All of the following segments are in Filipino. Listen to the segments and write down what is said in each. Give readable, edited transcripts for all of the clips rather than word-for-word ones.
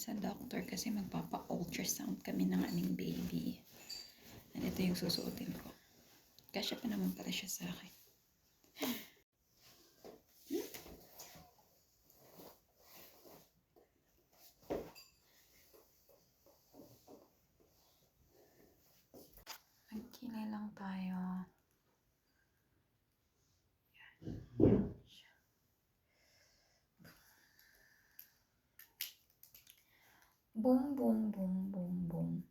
sa doctor kasi magpapa-ultrasound kami ng aming baby. And ito yung susuotin ko. Kasya pa naman pala siya sa akin. Magkilay lang tayo. Boom, boom, boom, boom, boom.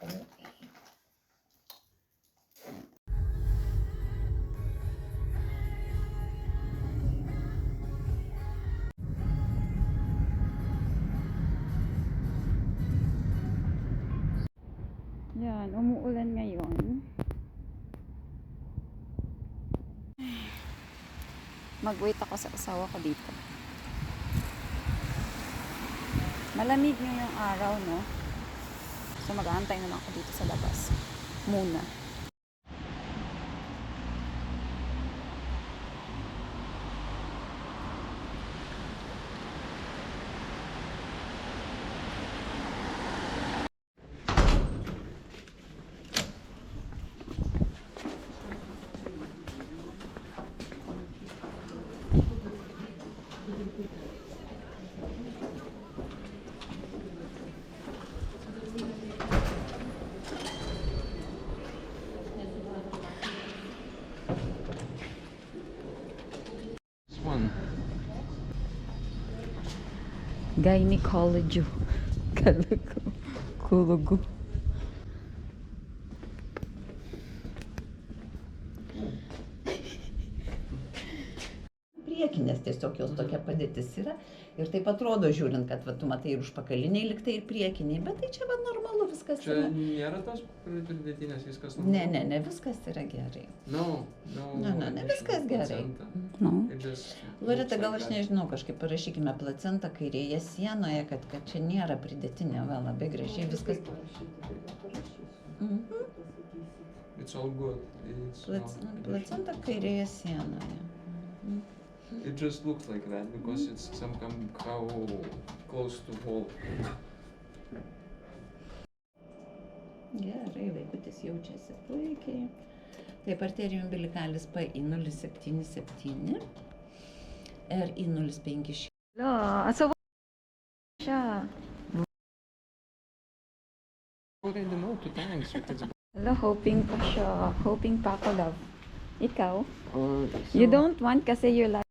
Okay. Yan, umuulan ngayon. Mag-wait ako sa asawa ko dito. Malamig na yung araw, no? So mag-aantay na lang ako dito sa labas. Muna. Gynecology. Kulugu. Priekinės tiesiog jos tokia padėtis yra. Ir taip atrodo, žiūrint, kad va, tu matai ir užpakaliniai liktai ir priekiniai, bet tai čia va normalu viskas Čia yra. nėra tos pridėtinės, viskas normalu? Ne, viskas yra gerai. No, Ne, viskas gerai. No. Loreta, gal aš nežinau, kažkaip parašykime placentą kairėje sienoje, kad čia nėra pridėtinė, va, labai gražiai viskas. It's all good. Placenta kairėje sienoje. It just looks like that because it's somehow close to wall. Gerai, vaikutis jaučiasi puikiai. Taip, arterijų umbilikalis P į 077 ir į 056. Asawa siya. Already know 2 times. Hello, hoping pa siya. Hoping pa ako, love. Ikaw? You don't want kasi you're like...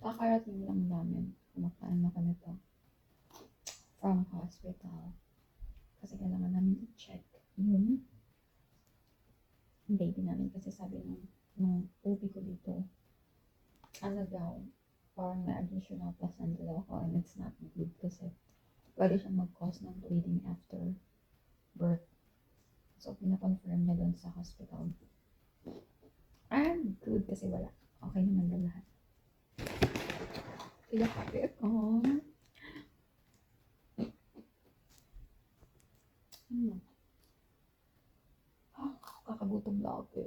Kakarating lang namin. Kumakain na kami to. From hospital. Kasi kailangan namin i-check yung baby namin. Kasi sabi nung OB ko dito, ano daw, parang may additional placenta daw ako and it's not good kasi pwede siyang mag-cause ng bleeding after birth. So, pinakonfirm niya doon sa hospital. I'm good kasi wala. Okay naman na lahat. Kaya happy ako. Ano? Kakagutom lagi.